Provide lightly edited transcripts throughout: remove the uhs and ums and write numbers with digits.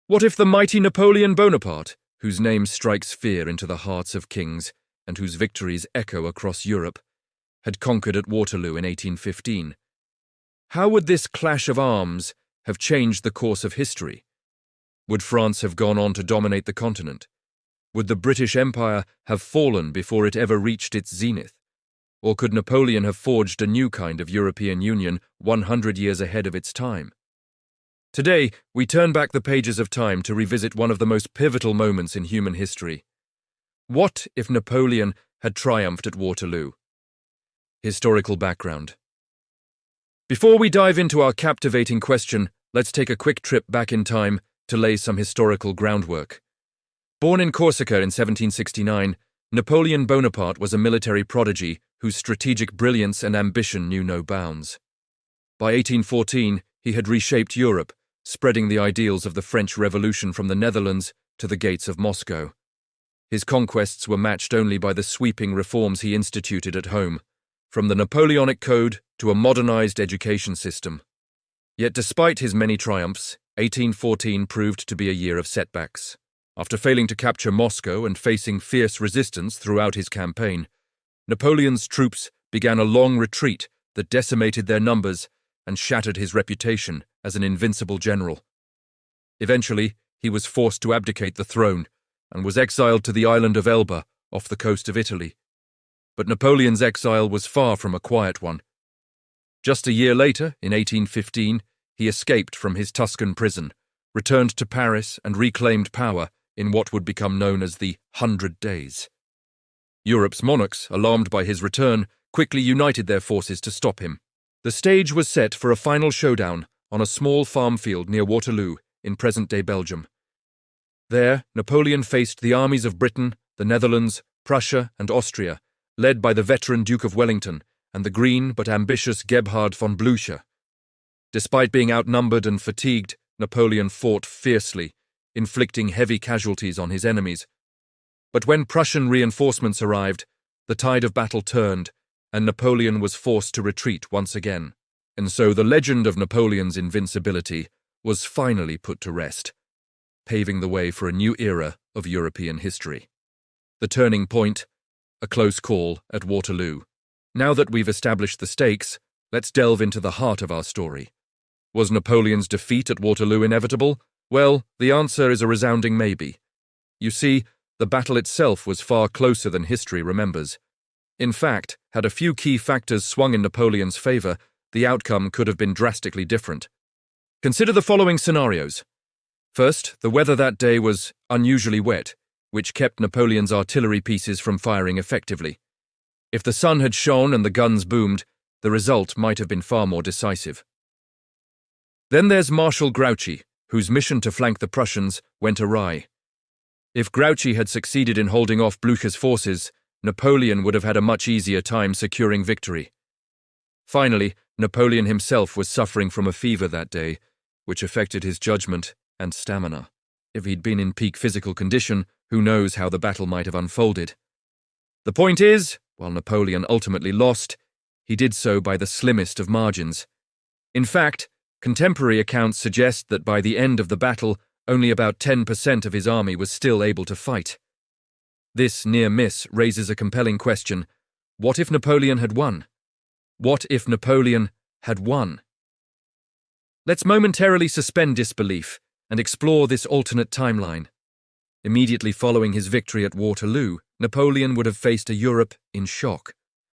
What if the mighty Napoleon Bonaparte, whose name strikes fear into the hearts of kings and whose victories echo across Europe, had conquered at Waterloo in 1815? How would this clash of arms have changed the course of history? Would France have gone on to dominate the continent? Would the British Empire have fallen before it ever reached its zenith? Or could Napoleon have forged a new kind of European Union 100 years ahead of its time? Today, we turn back the pages of time to revisit one of the most pivotal moments in human history. What if Napoleon had triumphed at Waterloo? Historical background. Before we dive into our captivating question, let's take a quick trip back in time to lay some historical groundwork. Born in Corsica in 1769, Napoleon Bonaparte was a military prodigy whose strategic brilliance and ambition knew no bounds. By 1814, he had reshaped Europe, spreading the ideals of the French Revolution from the Netherlands to the gates of Moscow. His conquests were matched only by the sweeping reforms he instituted at home, from the Napoleonic Code to a modernized education system. Yet despite his many triumphs, 1814 proved to be a year of setbacks. After failing to capture Moscow and facing fierce resistance throughout his campaign, Napoleon's troops began a long retreat that decimated their numbers and shattered his reputation as an invincible general. Eventually, he was forced to abdicate the throne and was exiled to the island of Elba off the coast of Italy. But Napoleon's exile was far from a quiet one. Just a year later, in 1815, he escaped from his Tuscan prison, returned to Paris and reclaimed power in what would become known as the 100 Days. Europe's monarchs, alarmed by his return, quickly united their forces to stop him. The stage was set for a final showdown on a small farm field near Waterloo in present-day Belgium. There, Napoleon faced the armies of Britain, the Netherlands, Prussia, and Austria, led by the veteran Duke of Wellington and the green but ambitious Gebhard von Blücher. Despite being outnumbered and fatigued, Napoleon fought fiercely, inflicting heavy casualties on his enemies. But when Prussian reinforcements arrived, the tide of battle turned, and Napoleon was forced to retreat once again. And so the legend of Napoleon's invincibility was finally put to rest, paving the way for a new era of European history. The turning point, a close call at Waterloo. Now that we've established the stakes, let's delve into the heart of our story. Was Napoleon's defeat at Waterloo inevitable? Well, the answer is a resounding maybe. You see, the battle itself was far closer than history remembers. In fact, had a few key factors swung in Napoleon's favor, the outcome could have been drastically different. Consider the following scenarios. First, the weather that day was unusually wet, which kept Napoleon's artillery pieces from firing effectively. If the sun had shone and the guns boomed, the result might have been far more decisive. Then there's Marshal Grouchy, whose mission to flank the Prussians went awry. If Grouchy had succeeded in holding off Blücher's forces, Napoleon would have had a much easier time securing victory. Finally, Napoleon himself was suffering from a fever that day, which affected his judgment and stamina. If he'd been in peak physical condition, who knows how the battle might have unfolded. The point is, while Napoleon ultimately lost, he did so by the slimmest of margins. In fact, contemporary accounts suggest that by the end of the battle, only about 10% of his army was still able to fight. This near miss raises a compelling question. What if Napoleon had won? What if Napoleon had won? Let's momentarily suspend disbelief and explore this alternate timeline. Immediately following his victory at Waterloo, Napoleon would have faced a Europe in shock.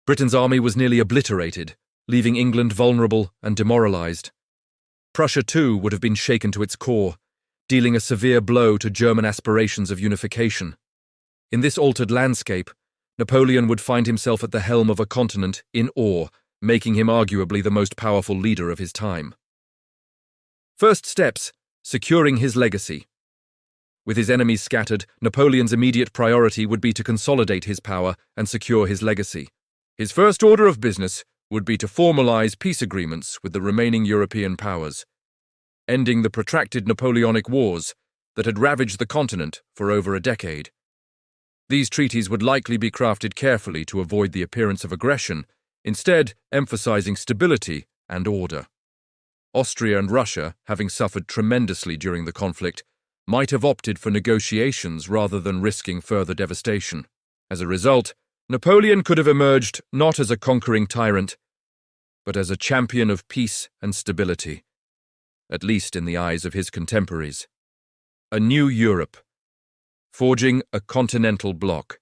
Britain's army was nearly obliterated, leaving England vulnerable and demoralized. Prussia, too, would have been shaken to its core, dealing a severe blow to German aspirations of unification. In this altered landscape, Napoleon would find himself at the helm of a continent in awe, making him arguably the most powerful leader of his time. First steps: securing his legacy. With his enemies scattered, Napoleon's immediate priority would be to consolidate his power and secure his legacy. His first order of business would be to formalize peace agreements with the remaining European powers, ending the protracted Napoleonic Wars that had ravaged the continent for over a decade. These treaties would likely be crafted carefully to avoid the appearance of aggression, instead emphasizing stability and order. Austria and Russia, having suffered tremendously during the conflict, might have opted for negotiations rather than risking further devastation. As a result, Napoleon could have emerged not as a conquering tyrant, but as a champion of peace and stability, at least in the eyes of his contemporaries. A new Europe, forging a continental bloc.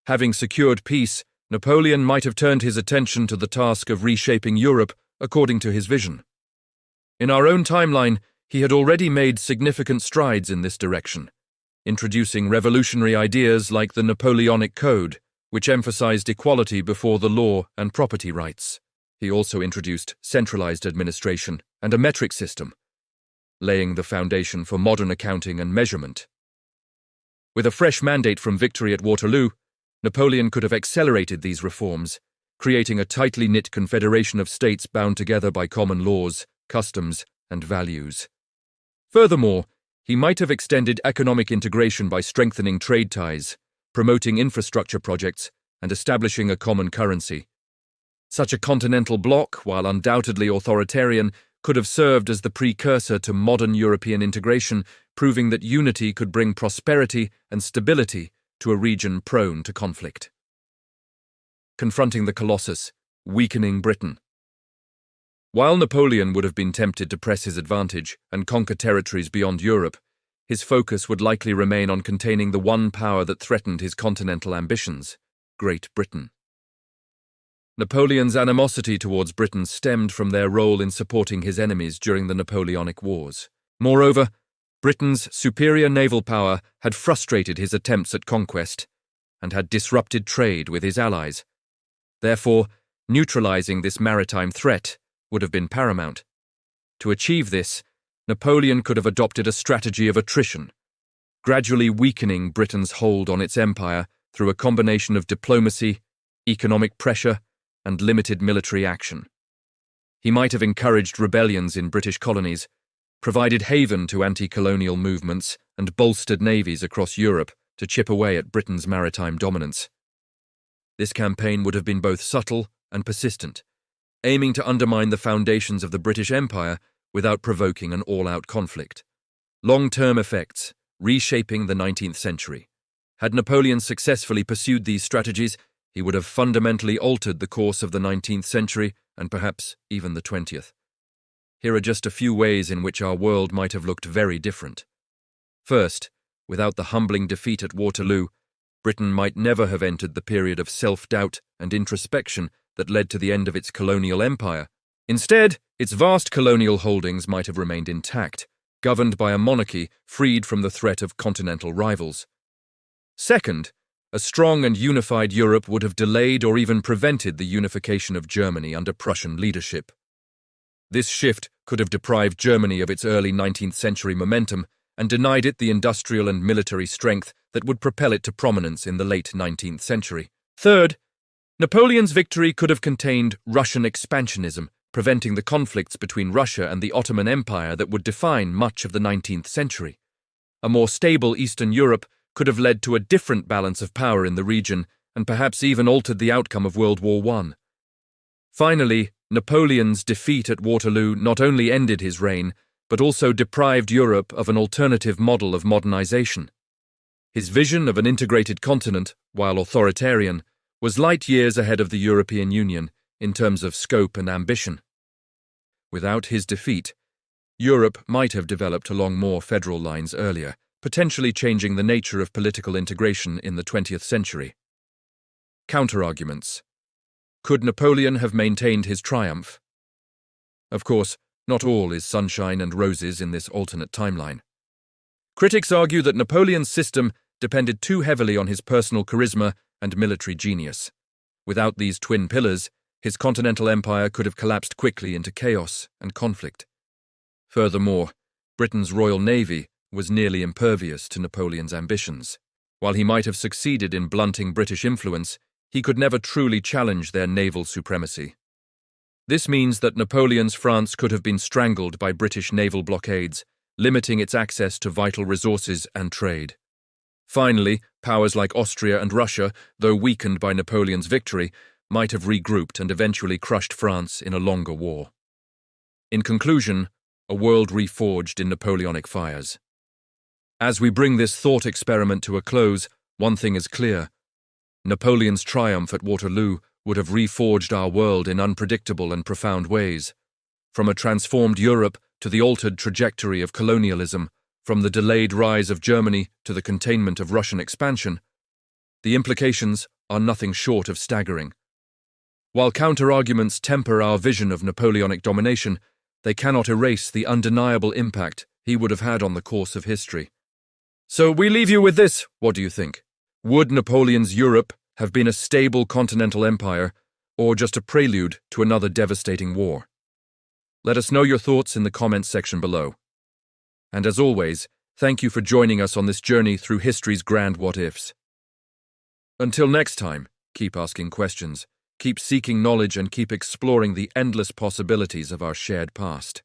Having secured peace, Napoleon might have turned his attention to the task of reshaping Europe according to his vision. In our own timeline, he had already made significant strides in this direction, introducing revolutionary ideas like the Napoleonic Code, which emphasized equality before the law and property rights. He also introduced centralized administration and a metric system, laying the foundation for modern accounting and measurement. With a fresh mandate from victory at Waterloo, Napoleon could have accelerated these reforms, creating a tightly knit confederation of states bound together by common laws, customs, and values. Furthermore, he might have extended economic integration by strengthening trade ties, promoting infrastructure projects, and establishing a common currency. Such a continental bloc, while undoubtedly authoritarian, could have served as the precursor to modern European integration, proving that unity could bring prosperity and stability to a region prone to conflict. Confronting the Colossus, weakening Britain. While Napoleon would have been tempted to press his advantage and conquer territories beyond Europe, his focus would likely remain on containing the one power that threatened his continental ambitions, Great Britain. Napoleon's animosity towards Britain stemmed from their role in supporting his enemies during the Napoleonic Wars. Moreover, Britain's superior naval power had frustrated his attempts at conquest and had disrupted trade with his allies. Therefore, neutralizing this maritime threat would have been paramount. To achieve this, Napoleon could have adopted a strategy of attrition, gradually weakening Britain's hold on its empire through a combination of diplomacy, economic pressure, and limited military action. He might have encouraged rebellions in British colonies, provided haven to anti-colonial movements, and bolstered navies across Europe to chip away at Britain's maritime dominance. This campaign would have been both subtle and persistent, aiming to undermine the foundations of the British Empire without provoking an all-out conflict. Long-term effects, reshaping the 19th century. Had Napoleon successfully pursued these strategies, he would have fundamentally altered the course of the 19th century and perhaps even the 20th. Here are just a few ways in which our world might have looked very different. First, without the humbling defeat at Waterloo, Britain might never have entered the period of self-doubt and introspection that led to the end of its colonial empire. Instead, its vast colonial holdings might have remained intact, governed by a monarchy freed from the threat of continental rivals. Second, a strong and unified Europe would have delayed or even prevented the unification of Germany under Prussian leadership. This shift could have deprived Germany of its early 19th century momentum and denied it the industrial and military strength that would propel it to prominence in the late 19th century. Third, Napoleon's victory could have contained Russian expansionism, preventing the conflicts between Russia and the Ottoman Empire that would define much of the 19th century. A more stable Eastern Europe could have led to a different balance of power in the region and perhaps even altered the outcome of World War I. Finally, Napoleon's defeat at Waterloo not only ended his reign, but also deprived Europe of an alternative model of modernization. His vision of an integrated continent, while authoritarian, was light years ahead of the European Union in terms of scope and ambition. Without his defeat, Europe might have developed along more federal lines earlier, potentially changing the nature of political integration in the 20th century. Counterarguments. Could Napoleon have maintained his triumph? Of course, not all is sunshine and roses in this alternate timeline. Critics argue that Napoleon's system depended too heavily on his personal charisma and military genius. Without these twin pillars, his continental empire could have collapsed quickly into chaos and conflict. Furthermore, Britain's Royal Navy was nearly impervious to Napoleon's ambitions. While he might have succeeded in blunting British influence, he could never truly challenge their naval supremacy. This means that Napoleon's France could have been strangled by British naval blockades, limiting its access to vital resources and trade. Finally, powers like Austria and Russia, though weakened by Napoleon's victory, might have regrouped and eventually crushed France in a longer war. In conclusion, a world reforged in Napoleonic fires. As we bring this thought experiment to a close, one thing is clear. Napoleon's triumph at Waterloo would have reforged our world in unpredictable and profound ways. From a transformed Europe to the altered trajectory of colonialism, from the delayed rise of Germany to the containment of Russian expansion, the implications are nothing short of staggering. While counter-arguments temper our vision of Napoleonic domination, they cannot erase the undeniable impact he would have had on the course of history. So we leave you with this. What do you think? Would Napoleon's Europe have been a stable continental empire, or just a prelude to another devastating war? Let us know your thoughts in the comments section below. And as always, thank you for joining us on this journey through history's grand what-ifs. Until next time, keep asking questions, keep seeking knowledge, and keep exploring the endless possibilities of our shared past.